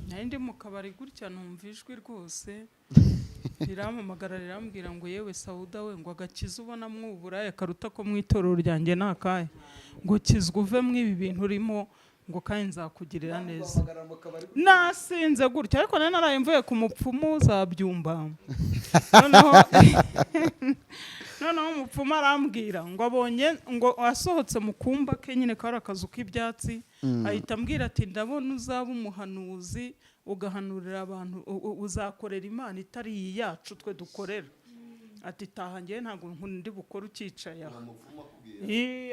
ndi mu kabari gutya numva ijwi rwose rirampamagara rirambwira ngo yewe Sauda we ngo agakiza ubona mwuburaya karuta ko mwitorero ryanjye nakaye ngo kizwa uve mwibi bintu urimo ngo kandi nzakugirira neza. Nasinze gutya ariko nari naraye mvuye ku mupfumu zabyumba. Noneho umupfumu arambwira ngo abonye ngo asohotse mu kumba ke nyine kari akazu k'ibyatsi ahita ambwira ati ndabona uzaba umuhanuzi ugahanurira abantu uzakorera Imana itari iyi yacu twe dukorera. Ati taha ngiye ntabwo ndi bukora ukicaye aha.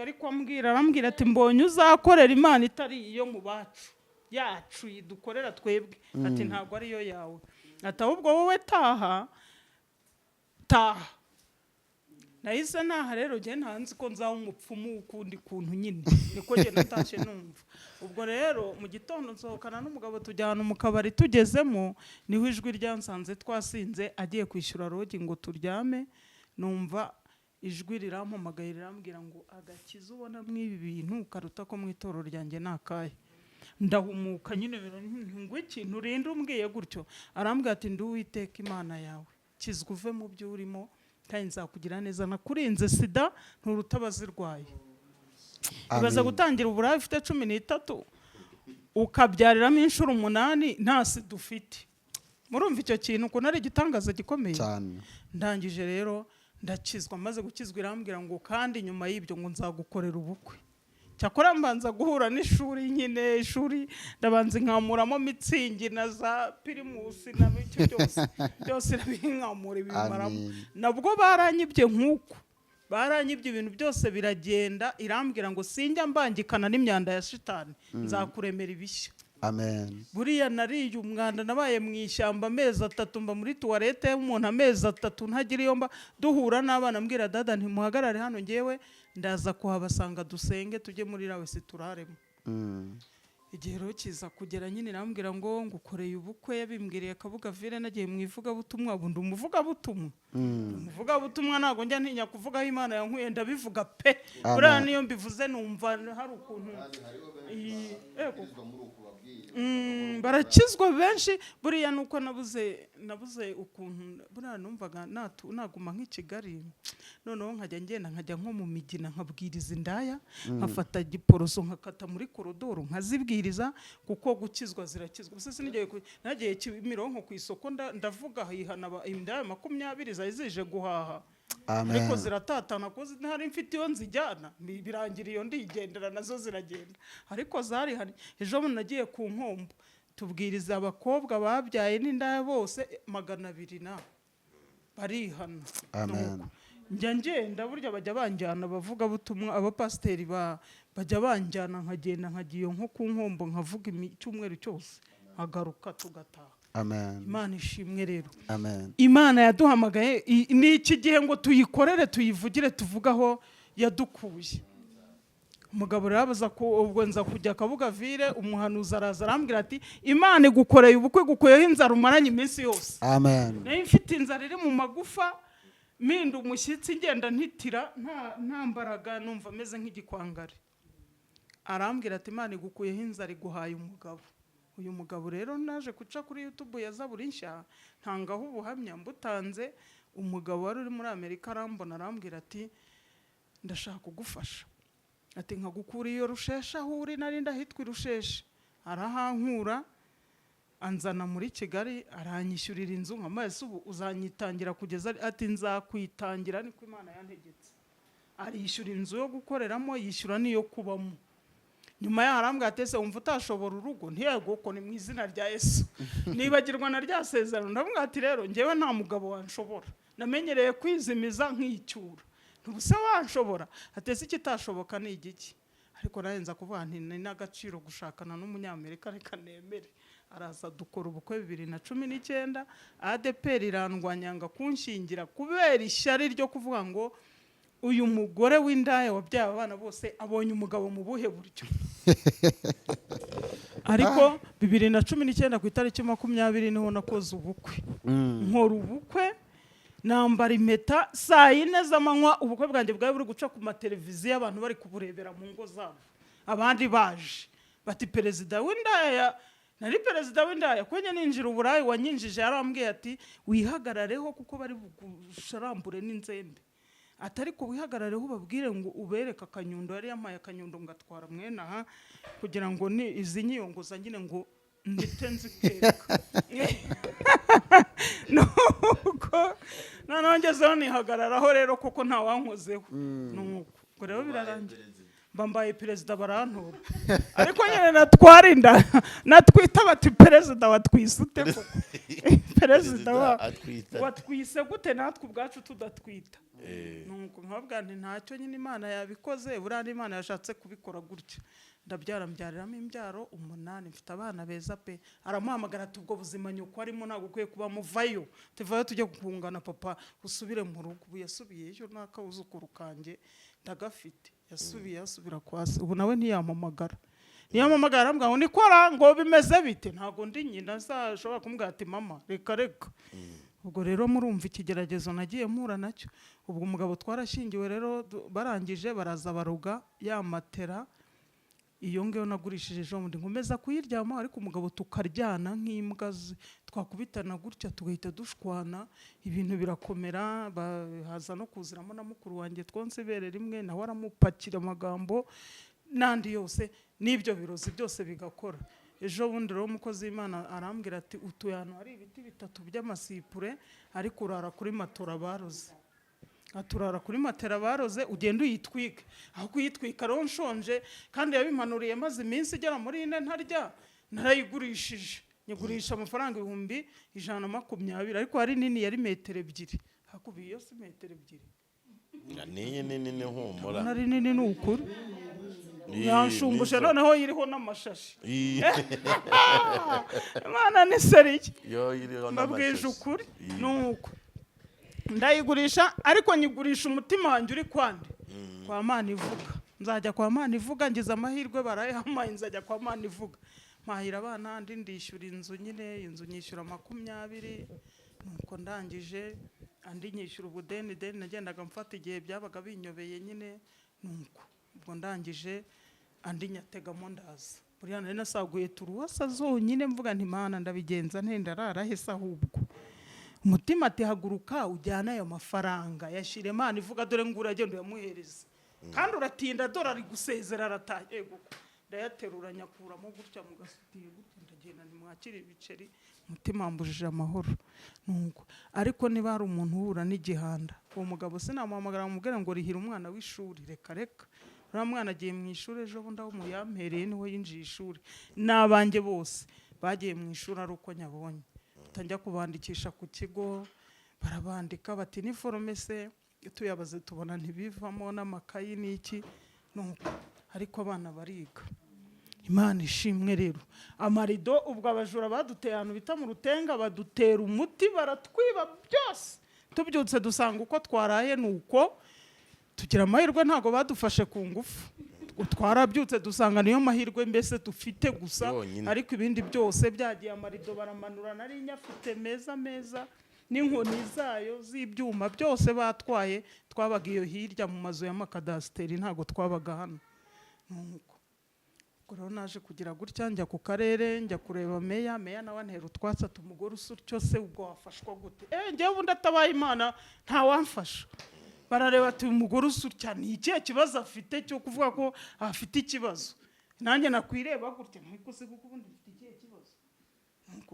Ariko arambwira ati mbonye uzakorera Imana itari iyo mu bacu yacu dukorera twebwe. Ati ntabwo ari yo yawe. Ati ahubwo wowe taha. Nahise naha rero ngiye ntanzi ko nzaho umupfumu ukundi kuntu nyine niko ngiye natashye numva. Ubwo rero mu gitondo nsohokana n'umugabo tujyana mu kabari tugezemo niho ijwi ryansanze twasinze agiye kwishyura rogi ngo turyame numva ijwi rirampamagaye rirambwira ngo agakiza ubona mwibi bintu karuta ko mwitorero ryanjye nakaye. Ndahumuka nyine ngo ikintu urinde umbwiye gutyo. Arambwira ati ndi Uwiteka Imana yawe kizwa uve mu byo urimo kandi nzakugira neza nakurinze sida nturutabazi-rwaye. Ibaza gutangira uburayi ufite 13 ukabyariramo inshuro 8 nta sida ufite. Murumva icyo kintu ko nari gitangaza gikomeye cyane. Ndangije rero ndakizwa maze gukizwa irambwira ngo kandi nyuma y'ibyo ngo nzagukorera ubukwe. Cyakora mbanza guhura n'ishuri nyine ishuri ndabanze nkamuramo mitsingi na za pirimusi na bicyo byose nabinkamura bimaramo. Nabwo baranyibye nkuko baranyibye ibintu byose biragenda irambwira ngo sinjya mbangikana n'imyanda ya shitani nzakuremera ibishya. Amen. Buriya nariye umwanda nabaye mu ishyamba amezi 3 mba muri toilette y'umuntu amezi 3 ntagira iyo mba duhura n'abana mbwira dada ntimuhagarare hano ngewe ndaza kuhabasanga dusenge tujye muri rawe situraremo. Igihe rero kiza kugera nyine nambwira ngo ngukoreye ubukwe yabimbwiriye Kabuga Vile nagiye mu ivuga butumwa bundi umuvuga butumwa. Umuvuga butumwa nago njya ntinya kuvuga aho Imana yankuye ndabivuga pe. Buriya niyo mbivuze numva hari ukuntu barakizwa benshi buriya nuko nabuze ukuntu buriya numvaga naguma nk'Ikigali noneho nkajya ngenda nkajya nko mu migina nkabwiriza indaya nkafata giporoso nkakata muri korodoro nkazibwiriza kuko gukizwa zirakizwa. Bose nagiye Kimironko ku isoko ndavuga hihana indaya 20 zije guhaha. Amen. Ariko ziratatana ko ntari mfite iyo nzijyana birangira iyo ndigendera nazo ziragenda. Ariko zari hari ejo nagiye ku nkombo tubwiriza abakobwa babyaye n'indaya bose 200 na barihana. Amen. Njya ngenda burya bajya banjyana bavuga butumwa abapasteri bajya banjyana nkagenda nkagiye nko ku nkombo nkavuga icyumweru cyose nkagaruka tugataha. Amen. Imana ishimwe rero. Amen. Imana yaduhamagaye ni iki gihe ngo tuyikorere tuyivugire tuvugaho yadukuye. Umugabo rabaza ko ubwo nza kujya Kabuga Vile umuhanuzi araza arambwira ati Imana igukoreye ubukwe gukoyeho inzara umaranye iminsi yose. Amen. Nayo mfite inzara iri mu magufa minda umushyitsi ngenda ntitira nta mbaraga numva meze nk'igikwangari. Arambwira ati Imana igukuyeho inzara iguhaye umugabo. Uyu mugabo rero naje kuca kuri YouTube ya Zaburi nshya ntangaho ubuhamya mbutanze. Umugabo wari uri muri Amerika arambona arambwira ati ndashaka kugufasha. Ati nkagukura iyo Rushesha aho uri nari ndahitwa Rushesha. Arahankura anzana muri Kigali aranyishyurira inzu nkamaze ubu uzanyitangira kugeza ati nzakwitangira niko Imana yantegetse. Arishyura inzu yo gukoreramo yishyura niyo kubamo. Nyuma yarambwa atese umva utashobora urugo ntiyego ko ni mu izina rya Yesu. Nibagirwa na rya sezerano ndavuga ati rero ngewe nta mugabo wanshobora. Namenyereye kwizimiza nk'icyura. Ntubuse wanshobora atese ikitashoboka ni igiki. Ariko narenza kuvuga nti ni n'agaciro gushakana n'umunyamerika reka nemere. Araza dukora ubukwe 2019 ADPR irandwanyanga kunshingira kubera ishyari ryo kuvuga ngo uyu mugore w'indaya wabyaye abana bose abonye umugabo mu buhe buryo. Ariko 2019 ku itariki 20 niho nakoze ubukwe. Nkora ubukwe nambara impeta saa 4 z'amanywa ubukwe bwanjye bwawe buri guca ku mateleviziyo abantu bari kuburebera mu ngo zabo. Abandi baje bati perezida w'indaya nari perezida w'indaya kwenye ninjira uburayi wanyinjije yarambwiye ati wihagarareho kuko bari busharambure n'inzembe atari ko wihagarareho babwire ngo ubereka akanyundo yari yamaye akanyundo ngatwara mwene aha kugira ngo ni izi nyiyongoza nyine ngo ndite nziteka nuko nanongezeho nihagararaho rero kuko nta wankozeho nuko rero birarangiye bambaye perezida barantora ariko nyine natwara inda natwita bati perezida watwisute koko perezida watwise gute natwe ubwacu tudatwita nuko nkabwa nti ntacyo nyine Imana yabikoze burandi Imana yashatse kubikora gutya ndabyara mbyariramo imbyaro 8 mfite abana beza pe aramuhamagara tubwo buzima nyuko arimo ntago kwiye kuba muvayo tuvayo tujye kungana papa usubire mu rugo yasubiyeyo nakawuzukuru kanje ndagafite yasubiye asubira kwase ubu nawe ntiyamamagara arambwa ngo nikora ngo bimeze bite ntago ndi nyina zashobora kumbwira ati mama reka ubwo rero murumva ikigeragezo nagiye mpura nacyo ubwo umugabo twarashingiwe rero barangije baraza baruga yamatera iyo ngeyo nagurishije ejo mundi nkomeza kuyiryama ariko umugabo tukaryana nk'imbwa twakubitana gutya tugahita dushwana ibintu birakomera haza no kuziramo na mukuru wanjye twonse bere rimwe nawe aramupakira amagambo nandi yose n'ibyo birozi byose bigakora ejo bundi rero umukozi w'Imana arambwira ati utuyano hari ibiti 3 by'amasipure ariko urara kuri matora baroze aturara kuri matera baroze ugenda uyitwika aho kuyitwika rero nshonje kandi yabimpanuriye maze iminsi igera muri 4 ntarya narayigurishije nyigurisha amafaranga 120 ariko hari nini yari metero 2 hakubiye yose metero 2 nini humura nari nini n'ukuri yanshumbushe noneho yiriho n'amashashi Imana ni seriye yo yiriho n'amashashi ukuri nuko ndayigurisha ariko nyigurisha umutima wanjye uri kwande kwa Mana ivuga nzajya kwa Mana ivuga ngize amahirwe barayamaye nzajya kwa Mana ivuga mpahira abana ndi ndishyura inzu nyine inzu nyishyura 20 nuko ndangije andi nyishyura ubudeni nagendaga mfata igihe byabaga binyobeye nyine nuko ubwo ndangije andi nyategamo ndaza buriya nari nasaguye turuwasa zonyine mvuga nti Mana ndabigenza ntendarara hesa ahubwo umutima ati haguruka ujyana ayo mafaranga yashire Imana ivuga dore ngura agenda yamuhereza kandi uratinda dolari gusezera arataye guko ndayaterura nyakuramo gutya mugasutiye gutya ndagenda nimwakire ibiceri umutima mbujije amahoro nuko ariko niba ari umuntu uhura n'igihanda uwo mugabo sinamuhamagara mubwira ngo rihira umwana w'ishuri reka uriya mwana agiye mu ishuri ejo bundi aho muyampereye niho yinjiye ishuri n'abanjye bose bagiye mu ishuri ari uko nyabonye tanjya kubandikisha ku kigo barabandika bati ni forome se tuyabaze tubona ntibivamo n'amakayi n'iki nuko ariko abana bariga Imana ishimwe rero amarido ubwo abajura baduteye ahantu bita mu Rutenga badutera umuti baratwiba byose tubyutse dusanga uko twaraye nuko tugira amahirwe ntago badufashe ku ngufu twarabyutse dusanga niyo mahirwe mbese dufite gusa ariko ibindi byose byagiye amarido baramanura nari nyafite meza n'inkoni zayo z'ibyuma byose batwaye twabaga iyo hirya mu mazu y'amakadasiteri ntago twabaga hano nuko rero naje kugira gutya njya ku karere njya kureba meya nawe antera utwatsi umugore usutyo se ubwo wafashwa gute njyewe ubundi atabaye Imana nta wamfasha barareba ati umugore usutya ni ikihe kibazo afite cyo kuvuga ko afite ikibazo nanjye nakwireba gutya nkuko se kuko ubundi mfite ikihe kibazo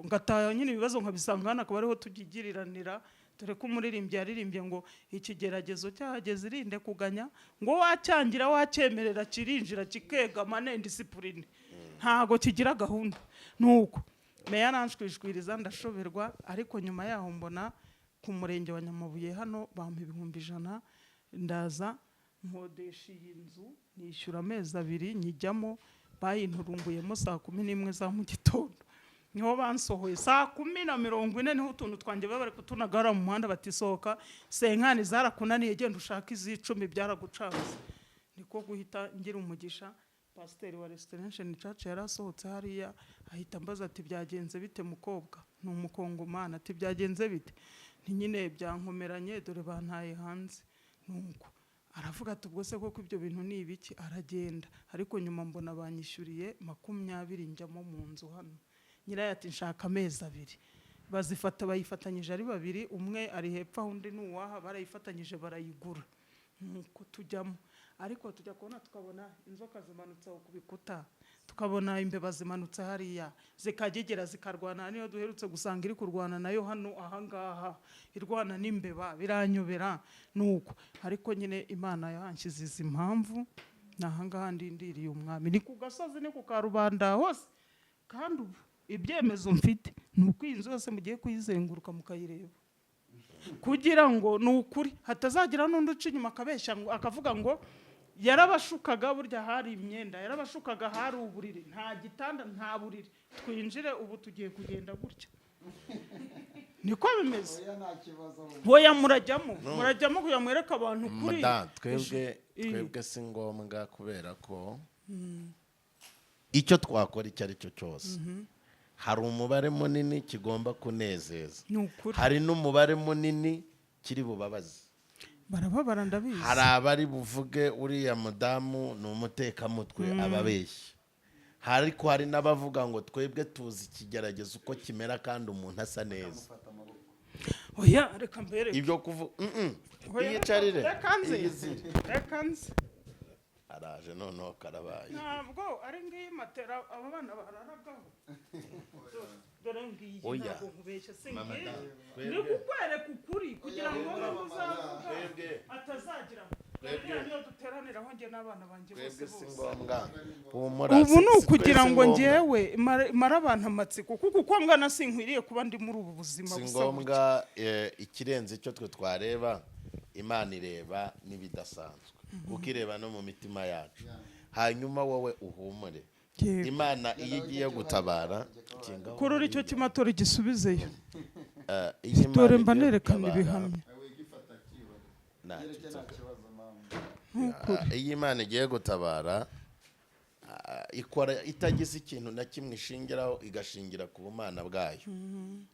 ngataha nyine ibibazo nkabisangana akaba ariho tugigiriranira dore ko umuririmbyi yaririmbye ngo ikigeragezo cyahageze irinde kuganya ngo wacyangira wacyemerera kirinjira kikegama n'indisipurine ntago kigira gahunda nuko meya nanshwishwiriza ndashoberwa ariko nyuma yaho mbona ku murenge wa Nyamabuye hano bampa 100 ndaza nkodesha iyi nzu nishyura amezi 2 nyijyamo bayinturumbuyemo saa 11 za mu gitondo niho bansohoye saa 10:40 niho utuntu twanjye bari kutunagara mu muhanda batisohoka senkani zarakunaniye genda ushaka izicumi byaragucanze niko guhita ngira umugisha pasiteri wa Restoration Church yarasohotse hariya ahita mbaza ati byagenze bite mukobwa n'umukongomana ati byagenze bite ni nyine byankomeranye dore bantaye hanze nuko aravuga ati ubwo se koko ibyo bintu ni ibiki aragenda ariko nyuma mbona banyishyuriye 20 njyamo mu nzu hano nyirayo ati nshaka amezi 2 bazifata bayifatanyije ari 2 umwe ari hepfo undi nuwaha barayifatanyije barayigura nuko tujyamo ariko tujya kubona tukabona inzoka zimanutse ku bikuta tukabona imbeba zimanutse hariya zikagegera zikarwana niyo duherutse gusanga iri kurwana nayo hano ahangaha irwana n'imbeba biranyobera nuko ariko nyine Imana yanshize izi impamvu nahangaha ndindiriye umwami ni ku gasozi ni ku karubanda hose kandi ibyemezo mfite nuko iyi nzu yose mugiye kuyizenguruka mukayireba kugira ngo nukuri hatazagira n'undi uca inyuma akabeshya ngo akavuga ngo yarabashukaga burya hari imyenda yarabashukaga hari uburiri nta gitanda nta buriri twinjire ubu tugiye kugenda gutya niko bimeze hoya murajyamo kugira mwereke abantu kuri twebwe si ngombwa kubera ko icyo twakora icyo ari cyo cyose hari umubare munini kigomba kunezeza hari n'umubare munini kiri bubabaze barababara ndabizi hari abari buvuge uriya mudamu ni umutekamutwe ababeshya ariko hari n'abavuga ngo twebwe tuzi ikigeragezo uko kimera kandi umuntu asa neza oya reka mbere ibyo kuvuga iyicarire reka nze araje noneho karabaye ntabwo ari ngiyi matera aba bana bararagaho dore ngiyi ntabwo nkubeshya singiye ni kukwereka ukuri kugira ngo uzavuga atazagira niyo duteraniraho njye n'abana banjye bose ubu ni ukugira ngo njyewe mara abantu amatsiko kuko uko ngana sinkwiriye kuba ndi muri ubu buzima busa ngombwa ikirenze icyo twe twareba Imana ireba n'ibidasanzwe kuko ireba no mu mitima yacu hanyuma wowe uhumure Imana iyo igiye gutabara kurura icyo kimatora igisubizeyo dore mba nerekana ibihamya iyo Imana igiye gutabara ikora itagize ikintu na kimwe ishingiraho igashingira ku bumana bwayo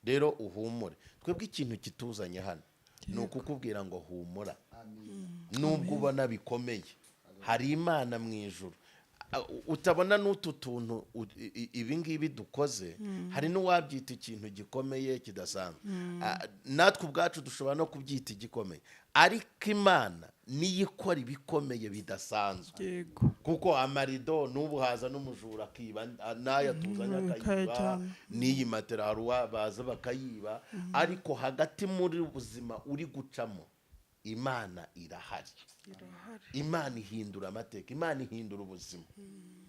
rero uhumure twebwe ikintu kituzanye hano ni ukukubwira ngo humura nubwo ubona bikomeye hari Imana mu ijuru utabona n'utu tuntu ibi ngibi dukoze hari n'uwabyita ikintu gikomeye kidasanzwe natwe ubwacu dushobora no kubyita igikomeye ariko Imana niyo ikora ibikomeye bidasanzwe kuko amarido n'ubu haza n'umujura akiba n'aya tuzanye akayiba n'iyi matera hari uwabaza bakayiba ariko hagati muri ubuzima uri gucamo Imana irahari Imana ihindura amateka Imana ihindura ubuzima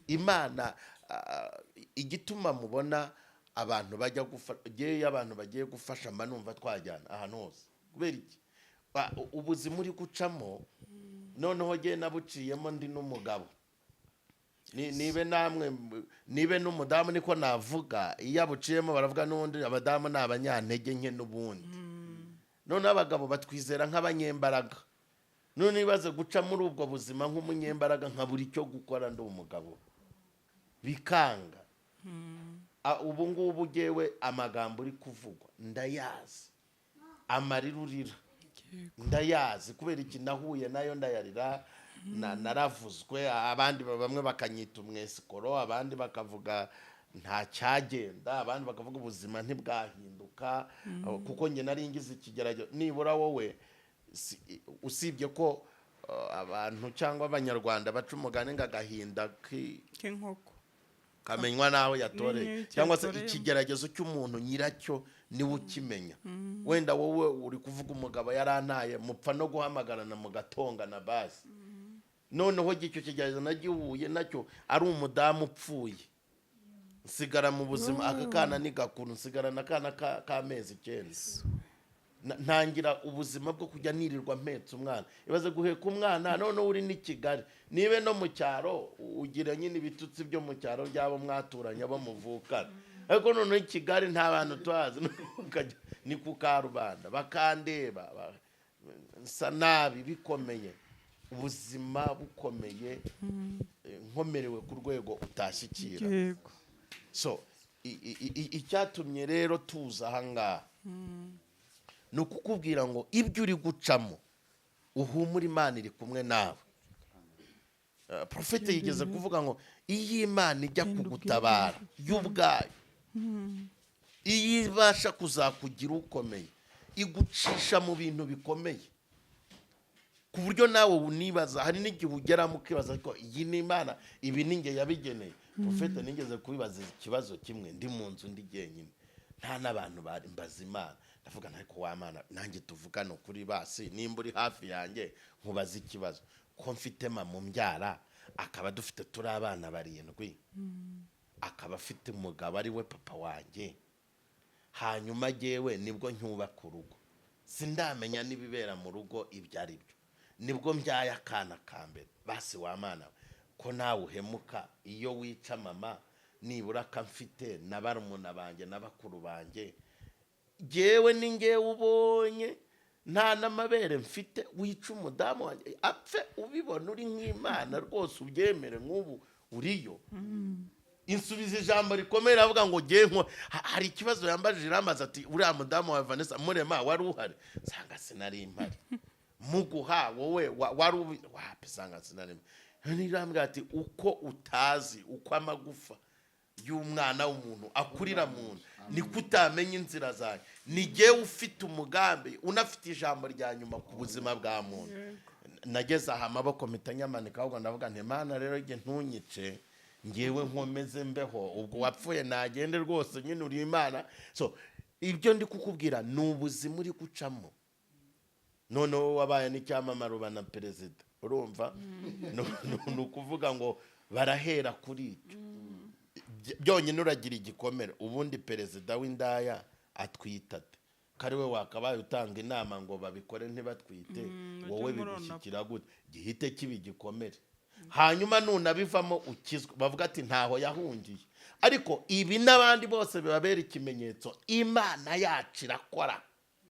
Imana igituma mubona abantu bajya abantu bagiye gufasha mba numva twajyana ahantu hose kubera iki ubuzima uri gucamo noneho ngiye nabuciyemo ndi n'umugabo nibe n'umudamu niko navuga iyo abuciyemo baravuga n'ubundi abadamu ni abanyantege nke n'ubundi noneho abagabo batwizera nk'abanyembaraga none nibaze guca muri ubwo buzima nk'umunyembaraga nka buri cyo gukora ndi umugabo bikanga ubu ngubu ugewe amagambo uri kuvugwa ndayazi amarira urira ndayazi kubera iki nahuye nayo ndayarira naravuzwe abandi bamwe bakanyita umwesikoro abandi bakavuga nta cyagenda abandi bakavuga ubuzima ntibwahinduka kuko njye nari ngize ikigeragezo nibura wowe usibye ko abantu cyangwa abanyarwanda baca umugani ngo agahinda k'inkoko kamenywa naho yatoreye cyangwa se ikigeragezo cy'umuntu nyiracyo niwe ukimenya wenda wowe uri kuvuga umugabo yarantaye mupfa no guhamagarana mu gatonga na basi noneho icyo kigeragezo nagihuye nacyo ari umudamu upfuye nsigara mu buzima aka kana ni gakuru nsigara n'akana k'amezi 9 ntangira ubuzima bwo kujya nirirwa mpetse umwana ibaze guheka umwana none uri ni Kigali nibe no mu cyaro ugira nyine ibitutsi byo mu cyaro byabo mwaturanye abo muvukana ariko none Kigali nta bantu twazi ni ku karubanda bakandeba nsa nabi bikomeye ubuzima bukomeye nkomerewe ku rwego utashyikira so icyatumye rero tuza ahangaha ni ukukubwira ngo ibyo uri gucamo uhumura Imana iri kumwe nawe Profete yigeze kuvuga ngo iyo Imana ijya kugutabara y'ubwayo iyo ibasha kuzakugira ukomeye igucisha mu bintu bikomeye ku buryo nawe unibaza. Hari n'igihe ugeramo ukibaza ko iyi ni Imana, ibi ni nge yabigeneye. Profeta nigeze kubibaza ikibazo kimwe, ndi mu nzu ndi jyenyine, nta n'abantu bari mbaza Imana. Ndavuga ariko wa Mana, nanjye tuvugana ukuri basi, nimba uri hafi yanjye nkubaza ikibazo ko mfite mama umbyara, akaba dufite turi abana 7, akaba afite umugabo ari we papa wanjye, hanyuma jyewe nibwo ncyubaka urugo, sindamenya n'ibibera mu rugo ibyo ari byo, nibwo mbyaye akana ka mbere. Basi wa Mana, ko nawe uhemuka iyo wica mama, nibura akamfite na barumuna banjye n'abakuru banjye, jyewe ni ngewe ubonye nta n'amabere mfite, wica umudamu wanjye apfe, ubibona uri nk'Imana rwose ubyemere nk'ubu uriyo. Insubiza ijambo rikomeye avuga ngo ngewe hari ikibazo yambajije, iramaze ati uriya mudamu wa Vanessa Murema wari uhari? Sanga sinari impari. Muguha wowe wari wapi? Sanga sinari impari. Nirambwira ati uko utazi uko amagufa y'umwana w'umuntu akurira mu nda, niko utamenya inzira zawe. Ni jyewe ufite umugambi, unafite ijambo rya nyuma ku buzima bwa muntu. Nageze aha amaboko mpita nyamanika, ahubwo ndavuga nti Mana rero jye ntunyice, ngewe nkomeze mbeho, ubwo wapfuye nagende rwose, nyine uri Imana. So ibyo ndi kukubwira ni ubuzima uri gucamo. Noneho wabaye n'icyamamare uba na perezida, urumva? Ni ukuvuga ngo barahera kuri icyo byonyine uragira igikomere. Ubundi perezida w'indaya atwitate, kari we wakabaye utanga inama ngo babikore ntibatwite, wowe bigushyikira gute? Gihite kiba igikomere, hanyuma nunabivamo ukizwe, bavuga ati ntaho yahungiye. Ariko ibi n'abandi bose bibabera ikimenyetso Imana yacu irakora.